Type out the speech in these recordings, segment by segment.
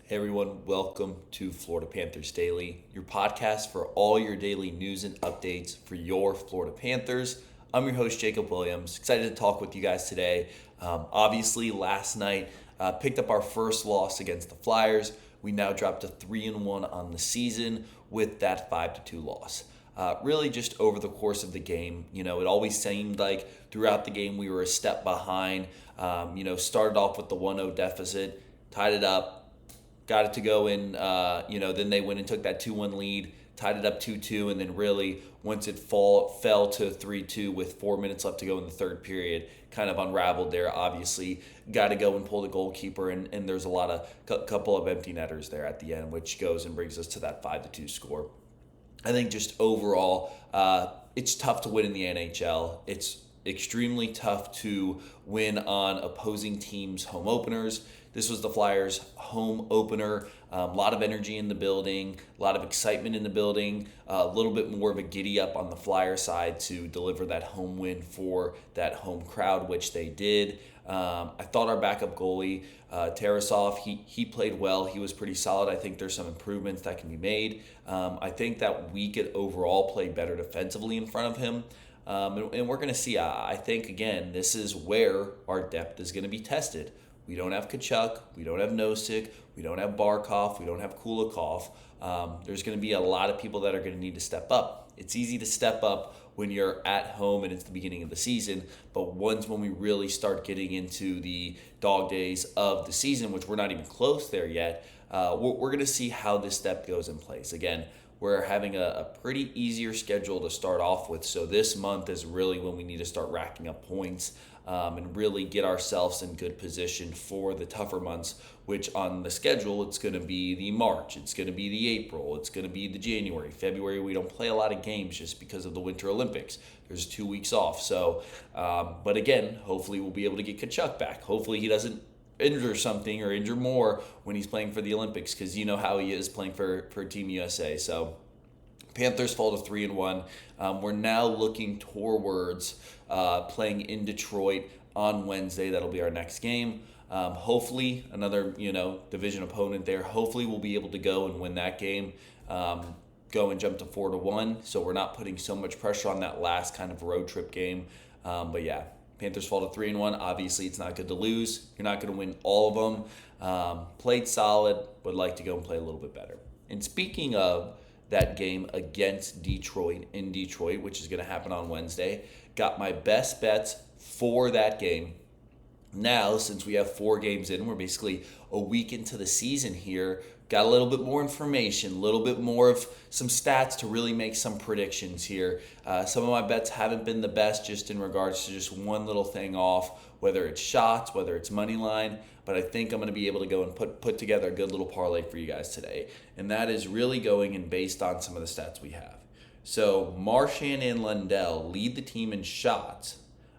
Hey everyone, welcome to Florida Panthers Daily, your podcast for all your daily news and updates for your Florida Panthers. I'm your host, Jacob Williams. Excited to talk with you guys today. Obviously, last night picked up our first loss against the Flyers. We now dropped to 3-1 on the season with that 5-2 loss. Really just over the course of the game, it always seemed like throughout the game we were a step behind. Started off with the 1-0 deficit, tied it up, got it to go in, then they went and took that 2-1 lead, tied it up 2-2, and then really once it fell to 3-2 with 4 minutes left to go in the third period, kind of unraveled there. Obviously, got to go and pull the goalkeeper, and there's a lot of couple of empty netters there at the end, which goes and brings us to that 5-2 score. I think just overall, it's tough to win in the NHL. It's extremely tough to win on opposing teams' home openers. This was the Flyers' home opener. A lot of energy in the building, a lot of excitement in the building, a little bit more of a giddy up on the Flyer side to deliver that home win for that home crowd, which they did. I thought our backup goalie, Tarasov, he played well. He was pretty solid. I think there's some improvements that can be made. I think that we could overall play better defensively in front of him. And we're going to see, I think, again, this is where our depth is going to be tested. We don't have Kachuk, we don't have Nosek, we don't have Barkov, we don't have Kulikov. There's going to be a lot of people that are going to need to step up. It's easy to step up when you're at home and it's the beginning of the season, but when we really start getting into the dog days of the season, which we're not even close there yet, we're going to see how this step goes in place. Again, we're having a pretty easier schedule to start off with, so this month is really when we need to start racking up points and really get ourselves in good position for the tougher months, which on the schedule, it's going to be the March, it's going to be the April, it's going to be the January. February, we don't play a lot of games just because of the Winter Olympics. There's 2 weeks off. So, but again, hopefully we'll be able to get Kachuk back. Hopefully he doesn't injure something or injure more when he's playing for the Olympics, because you know how he is playing for Team USA. So Panthers fall to 3-1. We're now looking towards playing in Detroit on Wednesday. That'll be our next game. Hopefully another division opponent there. Hopefully we'll be able to go and win that game. Go and jump to 4-1. So we're not putting so much pressure on that last kind of road trip game. But yeah, Panthers fall to 3-1. Obviously, it's not good to lose. You're not going to win all of them. Played solid. Would like to go and play a little bit better. And speaking of that game against Detroit in Detroit, which is going to happen on Wednesday, got my best bets for that game. Now, since we have 4 games in, we're basically a week into the season here, got a little bit more information, a little bit more of some stats to really make some predictions here. Some of my bets haven't been the best just in regards to just one little thing off, whether it's shots, whether it's money line, but I think I'm going to be able to go and put together a good little parlay for you guys today. And that is really going and based on some of the stats we have. So Marchand and Lundell lead the team in shots.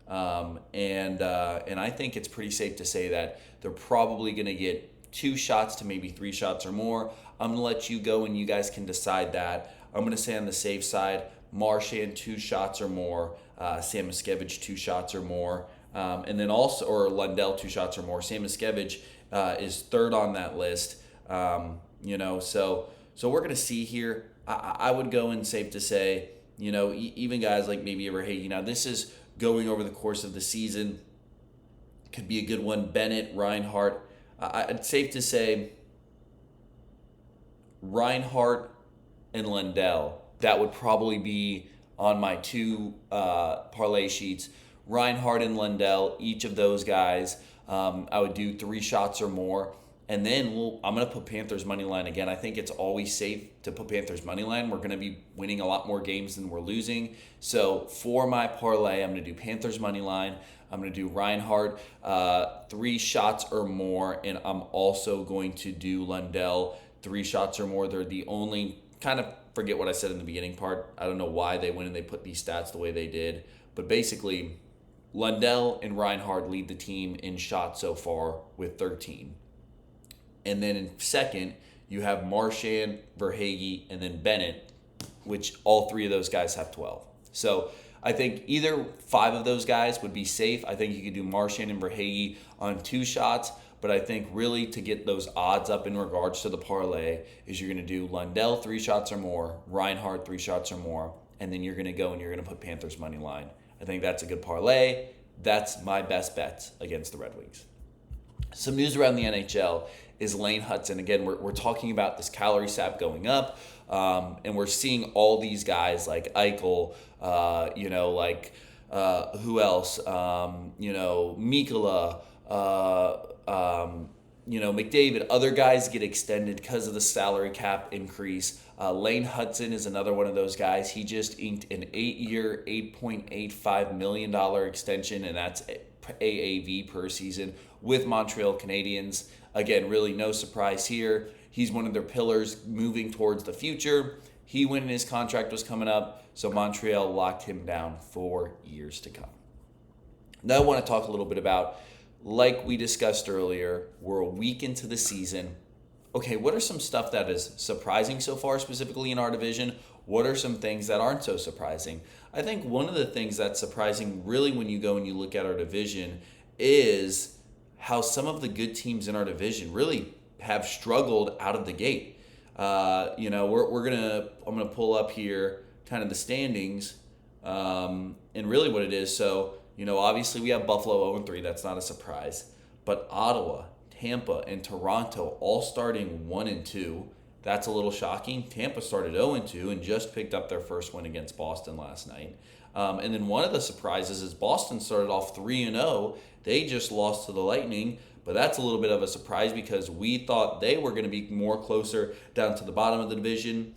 And I think it's pretty safe to say that they're probably going to get 2 shots to maybe 3 shots or more. I'm going to let you go and you guys can decide that. I'm going to say on the safe side, Marchand 2 shots or more, Sam Miskevich 2 shots or more, and then also, or Lundell 2 shots or more. Sam Miskevich is third on that list. So we're going to see here. I would go and safe to say, even guys like maybe Verhaeghe. Now this is going over the course of the season. Could be a good one. Bennett, Reinhart. It's safe to say Reinhart and Lundell. That would probably be on my 2 parlay sheets. Reinhart and Lundell, each of those guys, I would do 3 shots or more. And then I'm going to put Panthers money line again. I think it's always safe to put Panthers money line. We're going to be winning a lot more games than we're losing. So for my parlay, I'm going to do Panthers money line. I'm going to do Reinhart 3 shots or more, and I'm also going to do Lundell 3 shots or more. They're the only, kind of forget what I said in the beginning part. I don't know why they went and they put these stats the way they did. But basically, Lundell and Reinhart lead the team in shots so far with 13. And then in second, you have Marchand, Verhaeghe, and then Bennett, which all 3 of those guys have 12. So I think either 5 of those guys would be safe. I think you could do Marchand and Verhaeghe on 2 shots, But I think really to get those odds up in regards to the parlay is you're going to do Lundell 3 shots or more, Reinhardt 3 shots or more, and then you're going to go and you're going to put Panthers money line. I think that's a good parlay. That's my best bets against the Red Wings. Some news around the NHL is Lane Hutson. Again, we're talking about this calorie sap going up, and we're seeing all these guys like Eichel, who else? Mikkola, McDavid, other guys get extended because of the salary cap increase. Lane Hutson is another one of those guys. He just inked an 8-year, $8.85 million extension, and that's AAV per season with Montreal Canadiens. Again, really no surprise here. He's one of their pillars moving towards the future. He went and his contract was coming up, so Montreal locked him down for years to come. Now I want to talk a little bit about, like we discussed earlier, we're a week into the season. Okay, what are some stuff that is surprising so far, specifically in our division? What are some things that aren't so surprising? I think one of the things that's surprising, really, when you go and you look at our division, is how some of the good teams in our division really have struggled out of the gate. I'm gonna pull up here kind of the standings, and really what it is. So, obviously we have Buffalo 0-3. That's not a surprise, but Ottawa, Tampa, and Toronto all starting 1-2. That's a little shocking. Tampa started 0-2 and just picked up their first win against Boston last night. And then one of the surprises is Boston started off 3-0. They just lost to the Lightning, but that's a little bit of a surprise because we thought they were going to be more closer down to the bottom of the division.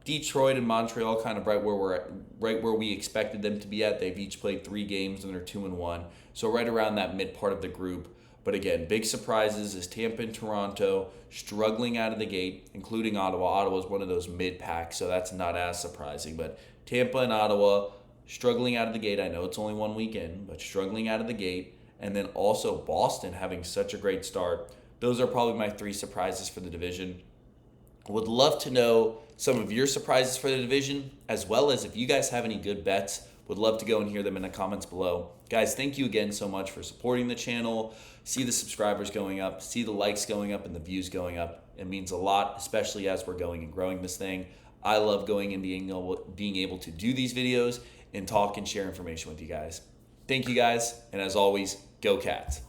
Detroit and Montreal kind of right where we expected them to be at. They've each played 3 games and they're 2-1, so right around that mid part of the group. But again, big surprises is Tampa and Toronto struggling out of the gate, including Ottawa. Ottawa's one of those mid-packs, so that's not as surprising. But Tampa and Ottawa struggling out of the gate. I know it's only one weekend, but struggling out of the gate. And then also Boston having such a great start. Those are probably my 3 surprises for the division. Would love to know some of your surprises for the division, as well as if you guys have any good bets. Would love to go and hear them in the comments below. Guys, thank you again so much for supporting the channel. See the subscribers going up, see the likes going up, and the views going up. It means a lot, especially as we're going and growing this thing. I love going and being able to do these videos and talk and share information with you guys. Thank you guys, and as always, go Cats.